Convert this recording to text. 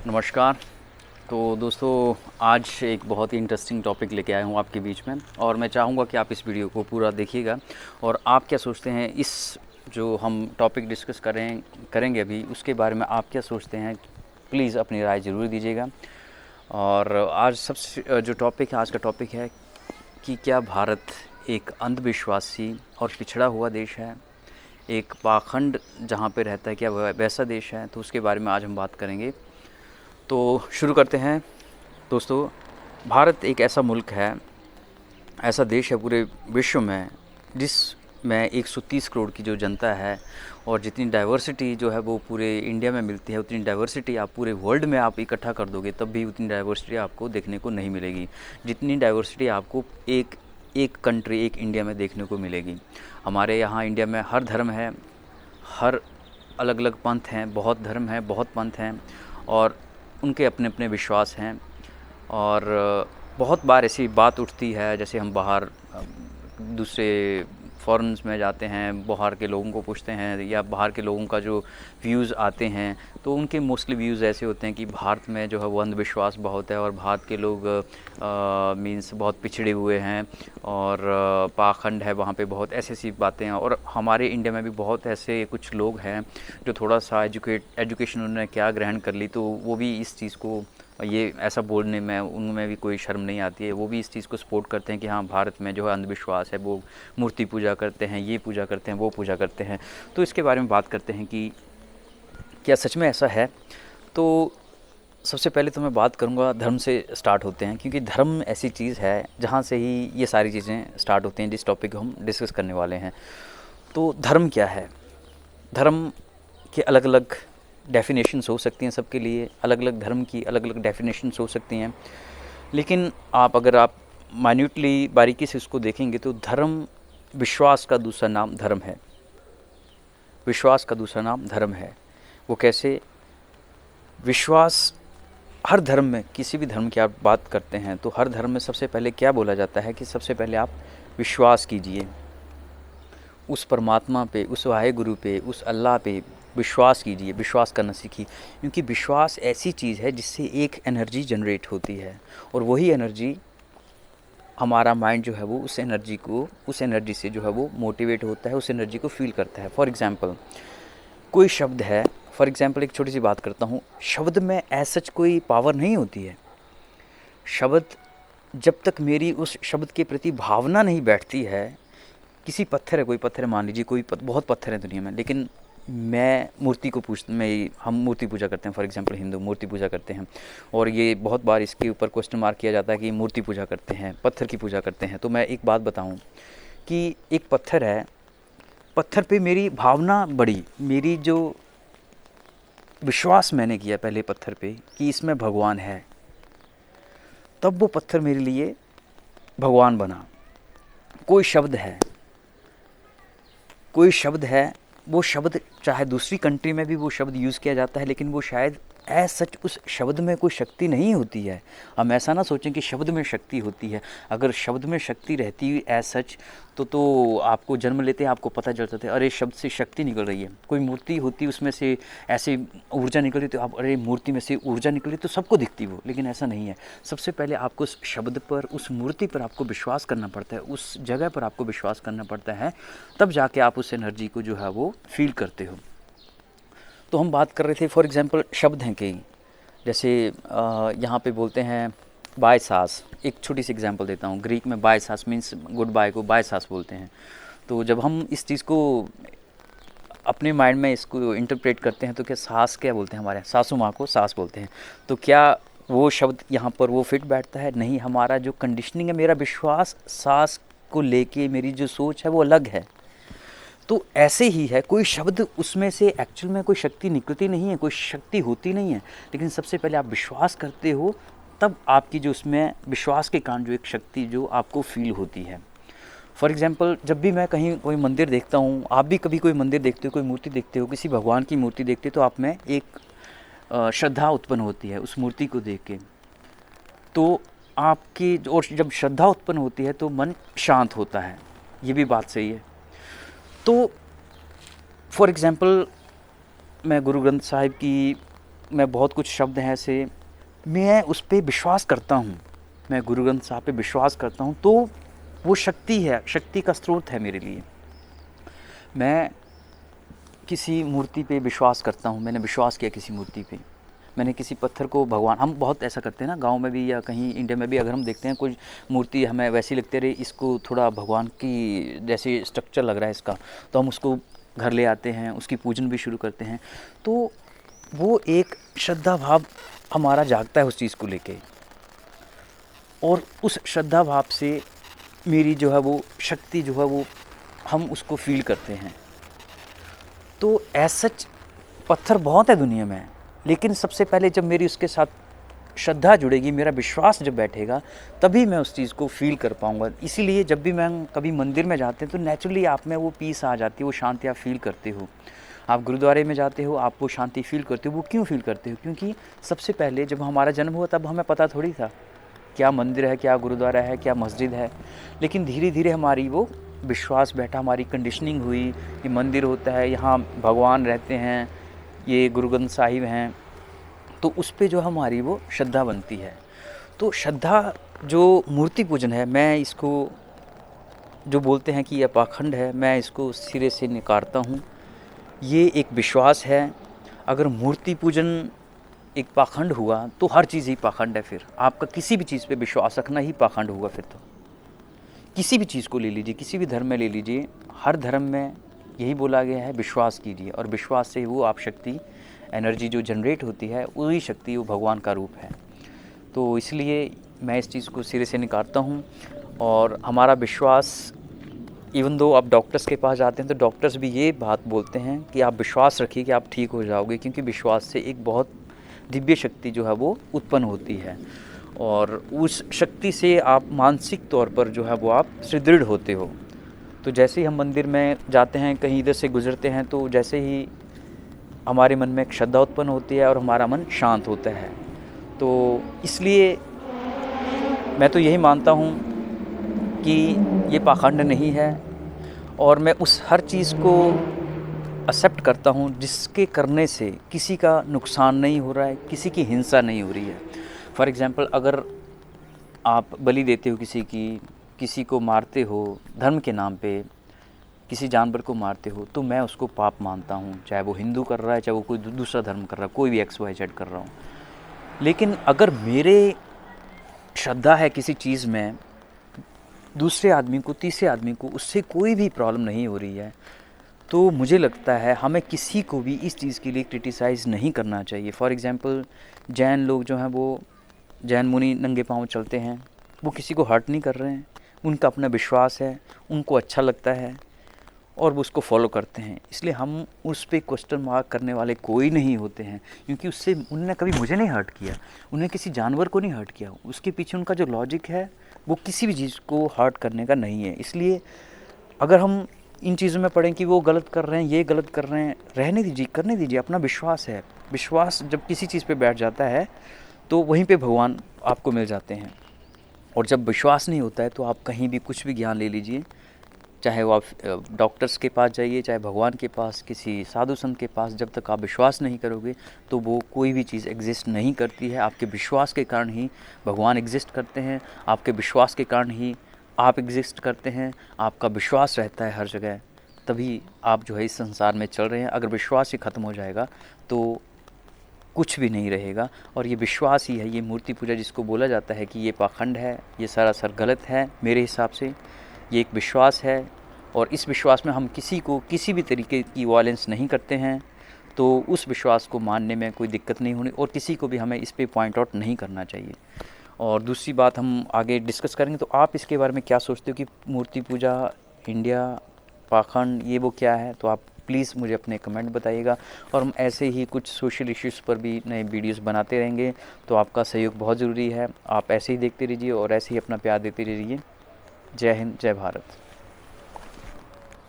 नमस्कार। तो दोस्तों, आज एक बहुत ही इंटरेस्टिंग टॉपिक लेके आया हूँ आपके बीच में, और मैं चाहूँगा कि आप इस वीडियो को पूरा देखिएगा और आप क्या सोचते हैं इस जो हम टॉपिक डिस्कस करेंगे अभी, उसके बारे में आप क्या सोचते हैं, प्लीज़ अपनी राय ज़रूर दीजिएगा। और आज सबसे जो टॉपिक है, आज का टॉपिक है कि क्या भारत एक अंधविश्वासी और पिछड़ा हुआ देश है, एक पाखंड जहाँ पे रहता है, क्या वह वैसा देश है? तो उसके बारे में आज हम बात करेंगे। तो शुरू करते हैं दोस्तों। भारत एक ऐसा मुल्क है, ऐसा देश है पूरे विश्व में जिसमें 130 करोड़ की जो जनता है, और जितनी डाइवर्सिटी जो है वो पूरे इंडिया में मिलती है, उतनी डाइवर्सिटी आप पूरे वर्ल्ड में आप इकट्ठा कर दोगे तब भी उतनी डाइवर्सिटी आपको देखने को नहीं मिलेगी जितनी डाइवर्सिटी आपको एक एक कंट्री, एक इंडिया में देखने को मिलेगी। हमारे यहाँ इंडिया में हर धर्म है, हर अलग अलग पंथ हैं, बहुत धर्म हैं, बहुत पंथ हैं, और उनके अपने अपने विश्वास हैं। और बहुत बार ऐसी बात उठती है, जैसे हम बाहर दूसरे फॉरेन्स में जाते हैं, बाहर के लोगों को पूछते हैं, या बाहर के लोगों का जो व्यूज़ आते हैं, तो उनके मोस्टली व्यूज़ ऐसे होते हैं कि भारत में जो है वो अंधविश्वास बहुत है, और भारत के लोग मीन्स बहुत पिछड़े हुए हैं, और पाखंड है वहाँ पे, बहुत ऐसी ऐसी बातें हैं। और हमारे इंडिया में भी बहुत ऐसे कुछ लोग हैं जो थोड़ा सा एजुकेशन उन्होंने क्या ग्रहण कर ली, तो वो भी इस चीज़ को, ये ऐसा बोलने में उनमें भी कोई शर्म नहीं आती है, वो भी इस चीज़ को सपोर्ट करते हैं कि हाँ, भारत में जो है अंधविश्वास है, वो मूर्ति पूजा करते हैं, ये पूजा करते हैं, वो पूजा करते हैं। तो इसके बारे में बात करते हैं कि क्या सच में ऐसा है। तो सबसे पहले तो मैं बात करूँगा, धर्म से स्टार्ट होते हैं, क्योंकि धर्म ऐसी चीज़ है जहाँ से ही ये सारी चीज़ें स्टार्ट होती हैं जिस टॉपिक को हम डिस्कस करने वाले हैं। तो धर्म क्या है? धर्म के अलग अलग डेफिनेशंस हो सकती हैं, सबके लिए अलग अलग धर्म की अलग अलग डेफिनेशंस हो सकती हैं। लेकिन अगर आप माइन्यूटली बारीकी से उसको देखेंगे तो धर्म विश्वास का दूसरा नाम धर्म है। विश्वास का दूसरा नाम धर्म है। वो कैसे? विश्वास हर धर्म में, किसी भी धर्म की आप बात करते हैं तो हर धर्म में सबसे पहले क्या बोला जाता है कि सबसे पहले आप विश्वास कीजिए उस परमात्मा पे, उस वाहेगुरु पे, उस अल्लाह पे विश्वास कीजिए, विश्वास करना सीखिए। क्योंकि विश्वास ऐसी चीज़ है जिससे एक एनर्जी जनरेट होती है, और वही एनर्जी, हमारा माइंड जो है वो उस एनर्जी से जो है वो मोटिवेट होता है, उस एनर्जी को फील करता है। फॉर एग्ज़ाम्पल, कोई शब्द है, फॉर एग्ज़ाम्पल एक छोटी सी बात करता हूँ, शब्द में ऐसा कोई पावर नहीं होती है। शब्द, जब तक मेरी उस शब्द के प्रति भावना नहीं बैठती है, किसी पत्थर है, कोई पत्थर है, मान लीजिए बहुत पत्थर हैं दुनिया में, लेकिन मैं मूर्ति को हम मूर्ति पूजा करते हैं, फॉर एग्जांपल हिंदू मूर्ति पूजा करते हैं, और ये बहुत बार इसके ऊपर क्वेश्चन मार्क किया जाता है कि मूर्ति पूजा करते हैं, पत्थर की पूजा करते हैं। तो मैं एक बात बताऊं कि एक पत्थर है, पत्थर पे मेरी भावना बढ़ी, मेरी जो विश्वास मैंने किया पहले पत्थर पे कि इसमें भगवान है, तब वो पत्थर मेरे लिए भगवान बना। कोई शब्द है, कोई शब्द है, वो शब्द चाहे दूसरी कंट्री में भी वो शब्द यूज़ किया जाता है, लेकिन वो शायद एज सच उस शब्द में कोई शक्ति नहीं होती है। हम ऐसा ना सोचें कि शब्द में शक्ति होती है। अगर शब्द में शक्ति रहती एज सच तो आपको जन्म लेते आपको पता चलता था, अरे शब्द से शक्ति निकल रही है। कोई मूर्ति होती, उसमें से ऐसे ऊर्जा निकल रही, तो आप, अरे मूर्ति में से ऊर्जा निकल रही, तो सबको दिखती वो, लेकिन ऐसा नहीं है। सबसे पहले आपको उस शब्द पर, उस मूर्ति पर आपको विश्वास करना पड़ता है, उस जगह पर आपको विश्वास करना पड़ता है, तब जाके आप उस एनर्जी को जो है वो फील करते हो। तो हम बात कर रहे थे, फॉर एग्जांपल शब्द हैं कई, जैसे यहाँ पे बोलते हैं बाय सास। एक छोटी सी एग्जांपल देता हूँ, ग्रीक में बाय सास मीन्स गुड बाय को बाय सास बोलते हैं। तो जब हम इस चीज़ को अपने माइंड में इसको इंटरप्रेट करते हैं तो क्या सास क्या बोलते हैं, हमारे यहाँ सासू माँ को सास बोलते हैं, तो क्या वो शब्द यहाँ पर वो फिट बैठता है? नहीं। हमारा जो कंडीशनिंग है, मेरा विश्वास सास को लेके, मेरी जो सोच है वो अलग है। तो ऐसे ही है, कोई शब्द उसमें से एक्चुअल में कोई शक्ति निकलती नहीं है, कोई शक्ति होती नहीं है, लेकिन सबसे पहले आप विश्वास करते हो, तब आपकी जो उसमें विश्वास के कारण जो एक शक्ति जो आपको फील होती है। फॉर एग्जांपल, जब भी मैं कहीं कोई मंदिर देखता हूँ, आप भी कभी कोई मंदिर देखते हो, कोई मूर्ति देखते हो, किसी भगवान की मूर्ति देखते हो, तो आप में एक श्रद्धा उत्पन्न होती है उस मूर्ति को देख के। तो आपकी, और जब श्रद्धा उत्पन्न होती है तो मन शांत होता है, ये भी बात सही है। तो फॉर एग्ज़ाम्पल, मैं गुरु ग्रंथ साहिब की मैं बहुत कुछ शब्द हैं ऐसे, मैं उस पे विश्वास करता हूँ, मैं गुरु ग्रंथ साहब पे विश्वास करता हूँ, तो वो शक्ति है, शक्ति का स्रोत है मेरे लिए। मैं किसी मूर्ति पे विश्वास करता हूँ, मैंने विश्वास किया किसी मूर्ति पे, मैंने किसी पत्थर को भगवान, हम बहुत ऐसा करते हैं ना गांव में भी या कहीं इंडिया में भी, अगर हम देखते हैं कोई मूर्ति हमें वैसी लगती है, इसको थोड़ा भगवान की जैसे स्ट्रक्चर लग रहा है इसका, तो हम उसको घर ले आते हैं, उसकी पूजन भी शुरू करते हैं। तो वो एक श्रद्धा भाव हमारा जागता है उस चीज़ को लेके, और उस श्रद्धा भाव से मेरी जो है वो शक्ति जो है वो हम उसको फील करते हैं। तो एज सच पत्थर बहुत है दुनिया में, लेकिन सबसे पहले जब मेरी उसके साथ श्रद्धा जुड़ेगी, मेरा विश्वास जब बैठेगा, तभी मैं उस चीज़ को फील कर पाऊँगा। इसीलिए जब भी मैं कभी मंदिर में जाते हैं तो नेचुरली आप में वो पीस आ जाती है, वो शांति आप फील करते हो। आप गुरुद्वारे में जाते हो, आप वो शांति फील करते हो। वो क्यों फील करते हो? क्योंकि सबसे पहले जब हमारा जन्म हुआ तब हमें पता थोड़ी था क्या मंदिर है, क्या गुरुद्वारा है, क्या मस्जिद है। लेकिन धीरे धीरे हमारी वो विश्वास बैठा, हमारी कंडीशनिंग हुई, ये मंदिर होता है, यहाँ भगवान रहते हैं, ये गुरु ग्रंथ साहिब हैं, तो उस पे जो हमारी वो श्रद्धा बनती है। तो श्रद्धा जो मूर्ति पूजन है, मैं इसको जो बोलते हैं कि यह पाखंड है, मैं इसको सिरे से नकारता हूँ। ये एक विश्वास है। अगर मूर्ति पूजन एक पाखंड हुआ तो हर चीज़ ही पाखंड है। फिर आपका किसी भी चीज़ पे विश्वास रखना ही पाखंड होगा। फिर तो किसी भी चीज़ को ले लीजिए, किसी भी धर्म में ले लीजिए, हर धर्म में यही बोला गया है विश्वास कीजिए, और विश्वास से वो आप शक्ति, एनर्जी जो जनरेट होती है, वही शक्ति वो भगवान का रूप है। तो इसलिए मैं इस चीज़ को सिरे से नकारता हूँ। और हमारा विश्वास, इवन दो आप डॉक्टर्स के पास जाते हैं तो डॉक्टर्स भी ये बात बोलते हैं कि आप विश्वास रखिए कि आप ठीक हो जाओगे, क्योंकि विश्वास से एक बहुत दिव्य शक्ति जो है वो उत्पन्न होती है, और उस शक्ति से आप मानसिक तौर पर जो है वो आप सुदृढ़ होते हो। तो जैसे ही हम मंदिर में जाते हैं, कहीं इधर से गुजरते हैं, तो जैसे ही हमारे मन में एक श्रद्धा उत्पन्न होती है और हमारा मन शांत होता है। तो इसलिए मैं तो यही मानता हूँ कि ये पाखंड नहीं है, और मैं उस हर चीज़ को एक्सेप्ट करता हूँ जिसके करने से किसी का नुकसान नहीं हो रहा है, किसी की हिंसा नहीं हो रही है। फॉर एग्ज़ाम्पल, अगर आप बलि देते हो किसी को मारते हो धर्म के नाम पे, किसी जानवर को मारते हो, तो मैं उसको पाप मानता हूँ, चाहे वो हिंदू कर रहा है, चाहे वो कोई दूसरा धर्म कर रहा है, कोई भी XYZ कर रहा हूँ। लेकिन अगर मेरे श्रद्धा है किसी चीज़ में, दूसरे आदमी को, तीसरे आदमी को उससे कोई भी प्रॉब्लम नहीं हो रही है, तो मुझे लगता है हमें किसी को भी इस चीज़ के लिए क्रिटिसाइज़ नहीं करना चाहिए। फॉर एग्ज़ाम्पल, जैन लोग जो हैं वो, जैन मुनि नंगे पाँव चलते हैं, वो किसी को हर्ट नहीं कर रहे हैं, उनका अपना विश्वास है, उनको अच्छा लगता है और वो उसको फॉलो करते हैं। इसलिए हम उस पे क्वेश्चन मार्क करने वाले कोई नहीं होते हैं, क्योंकि उससे उन्होंने कभी मुझे नहीं हर्ट किया, उन्होंने किसी जानवर को नहीं हर्ट किया। उसके पीछे उनका जो लॉजिक है वो किसी भी चीज़ को हर्ट करने का नहीं है। इसलिए अगर हम इन चीज़ों में पढ़ें कि वो गलत कर रहे हैं, ये गलत कर रहे हैं, रहने दीजिए, करने दीजिए। अपना विश्वास है, विश्वास जब किसी चीज़ पे बैठ जाता है तो वहीं पे भगवान आपको मिल जाते हैं। और जब विश्वास नहीं होता है तो आप कहीं भी कुछ भी ज्ञान ले लीजिए, चाहे वो आप डॉक्टर्स के पास जाइए, चाहे भगवान के पास, किसी साधु संत के पास, जब तक आप विश्वास नहीं करोगे तो वो कोई भी चीज़ एग्जिस्ट नहीं करती है। आपके विश्वास के कारण ही भगवान एग्जिस्ट करते हैं, आपके विश्वास के कारण ही आप एग्जिस्ट करते हैं। आपका विश्वास रहता है हर जगह, तभी आप जो है इस संसार में चल रहे हैं। अगर विश्वास ही ख़त्म हो जाएगा तो कुछ भी नहीं रहेगा। और ये विश्वास ही है, ये मूर्ति पूजा जिसको बोला जाता है कि ये पाखंड है, ये सरासर गलत है। मेरे हिसाब से ये एक विश्वास है, और इस विश्वास में हम किसी को किसी भी तरीके की वायलेंस नहीं करते हैं, तो उस विश्वास को मानने में कोई दिक्कत नहीं होनी, और किसी को भी हमें इस पे पॉइंट आउट नहीं करना चाहिए। और दूसरी बात हम आगे डिस्कस करेंगे। तो आप इसके बारे में क्या सोचते हो कि मूर्ति पूजा, इंडिया, पाखंड, ये वो क्या है? तो आप प्लीज़ मुझे अपने कमेंट बताइएगा, और हम ऐसे ही कुछ सोशल इश्यूज़ पर भी नए वीडियोस बनाते रहेंगे। तो आपका सहयोग बहुत ज़रूरी है, आप ऐसे ही देखते रहिए और ऐसे ही अपना प्यार देते रहिए। जय हिंद, जय भारत।